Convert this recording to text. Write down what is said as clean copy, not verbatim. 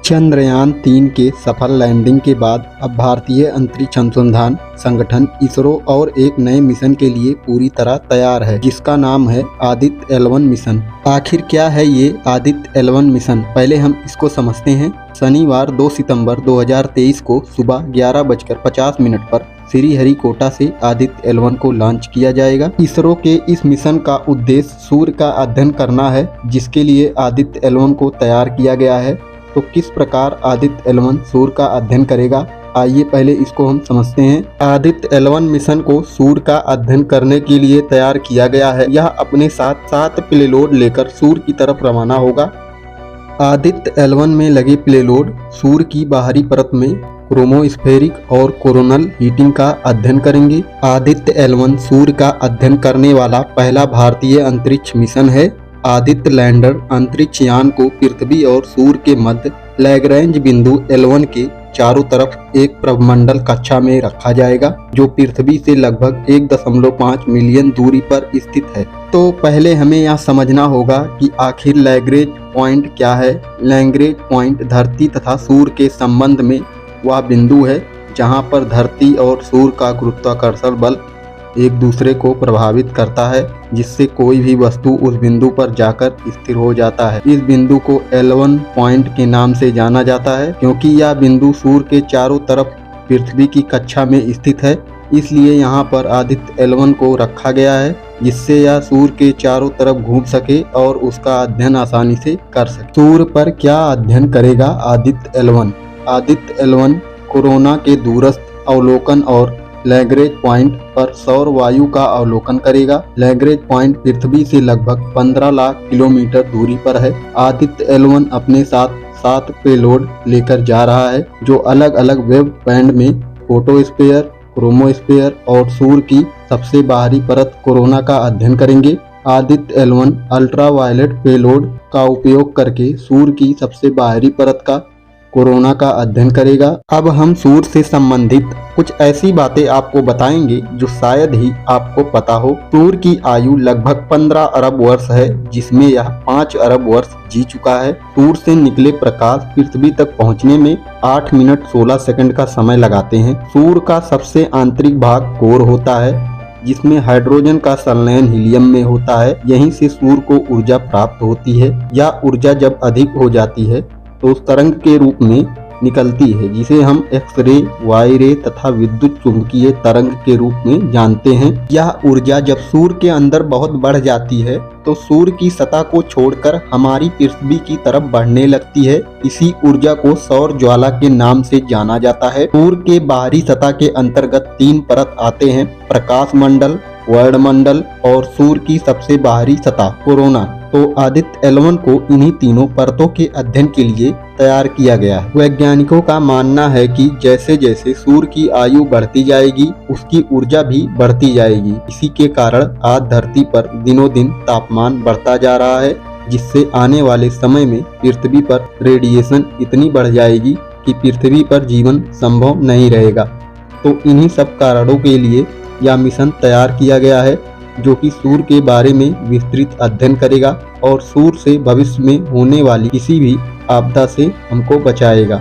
चंद्रयान-3 के सफल लैंडिंग के बाद अब भारतीय अंतरिक्ष अनुसंधान संगठन इसरो और एक नए मिशन के लिए पूरी तरह तैयार है, जिसका नाम है आदित्य L1 मिशन। आखिर क्या है ये आदित्य L1 मिशन, पहले हम इसको समझते हैं। शनिवार 2 सितंबर 2023 को सुबह 11:50 पर श्रीहरिकोटा से आदित्य L1 को लॉन्च किया जाएगा। इसरो के इस मिशन का उद्देश्य सूर्य का अध्ययन करना है, जिसके लिए आदित्य L1 को तैयार किया गया है। तो किस प्रकार आदित्य L1 सूर्य का अध्ययन करेगा, आइए पहले इसको हम समझते हैं। आदित्य L1 मिशन को सूर्य का अध्ययन करने के लिए तैयार किया गया है। यह अपने साथ 7 पेलोड लेकर सूर्य की तरफ रवाना होगा। आदित्य L1 में लगे पेलोड सूर्य की बाहरी परत में क्रोमोस्फेरिक और कोरोनल हीटिंग का अध्ययन करेंगे। आदित्य L1 सूर्य का अध्ययन करने वाला पहला भारतीय अंतरिक्ष मिशन है। आदित्य लैंडर अंतरिक्ष यान को पृथ्वी और सूर्य के मध्य लैग्रैंज बिंदु L1 के चारों तरफ एक प्रभमंडल कक्षा में रखा जाएगा, जो पृथ्वी से लगभग 1.5 मिलियन दूरी पर स्थित है। तो पहले हमें यह समझना होगा कि आखिर लैग्रेंज पॉइंट क्या है। लैग्रेंज पॉइंट धरती तथा सूर्य के संबंध में वह बिंदु है जहां पर धरती और सूर्य का गुरुत्वाकर्षण बल एक दूसरे को प्रभावित करता है, जिससे कोई भी वस्तु उस बिंदु पर जाकर स्थिर हो जाता है। इस बिंदु को L1 पॉइंट के नाम से जाना जाता है, क्योंकि यह बिंदु सूर्य के चारों तरफ पृथ्वी की कक्षा में स्थित है। इसलिए यहाँ पर आदित्य L1 को रखा गया है, जिससे यह सूर्य के चारों तरफ घूम सके और उसका अध्ययन आसानी से कर सके। सूर्य पर क्या अध्ययन करेगा Aditya L1? Aditya L1 corona के दूरस्थ अवलोकन और लैग्रेंज पॉइंट पर सौर वायु का अवलोकन करेगा। लैग्रेंज पॉइंट पृथ्वी से लगभग 15 लाख किलोमीटर दूरी पर है। आदित्य L1 अपने साथ 7 पेलोड लेकर जा रहा है, जो अलग अलग वेब बैंड में फोटोस्फीयर, क्रोमोस्फीयर और सूर्य की सबसे बाहरी परत कोरोना का अध्ययन करेंगे। आदित्य L1 अल्ट्रावायलेट पेलोड का उपयोग करके सूर्य की सबसे बाहरी परत का कोरोना का अध्ययन करेगा। अब हम सूर्य से संबंधित कुछ ऐसी बातें आपको बताएंगे जो शायद ही आपको पता हो। सूर्य की आयु लगभग 15 अरब वर्ष है, जिसमें यह 5 अरब वर्ष जी चुका है। सूर्य से निकले प्रकाश पृथ्वी तक पहुंचने में 8 मिनट 16 सेकंड का समय लगाते हैं। सूर्य का सबसे आंतरिक भाग कोर होता है, जिसमें हाइड्रोजन का संलयन हीलियम में होता है। यहीं से सूर्य को ऊर्जा प्राप्त होती है। यह ऊर्जा जब अधिक हो जाती है तो उस तरंग के रूप में निकलती है, जिसे हम एक्स-रे, वाई-रे तथा विद्युत चुंबकीय तरंग के रूप में जानते हैं। यह ऊर्जा जब सूर्य के अंदर बहुत बढ़ जाती है तो सूर्य की सतह को छोड़कर हमारी पृथ्वी की तरफ बढ़ने लगती है। इसी ऊर्जा को सौर ज्वाला के नाम से जाना जाता है। सूर्य के बाहरी सतह के अंतर्गत 3 परत आते हैं: प्रकाश मंडल, वर्णमंडल और सूर्य की सबसे बाहरी सतह कोरोना। तो आदित्य L1 को इन्हीं तीनों परतों के अध्ययन के लिए तैयार किया गया है। वैज्ञानिकों का मानना है कि जैसे जैसे सूर्य की आयु बढ़ती जाएगी, उसकी ऊर्जा भी बढ़ती जाएगी। इसी के कारण आज धरती पर दिनों दिन तापमान बढ़ता जा रहा है, जिससे आने वाले समय में पृथ्वी पर रेडिएशन इतनी बढ़ जाएगी कि पृथ्वी पर जीवन संभव नहीं रहेगा। तो इन्हीं सब कारणों के लिए यह मिशन तैयार किया गया है, जो कि सूर्य के बारे में विस्तृत अध्ययन करेगा और सूर्य से भविष्य में होने वाली किसी भी आपदा से हमको बचाएगा।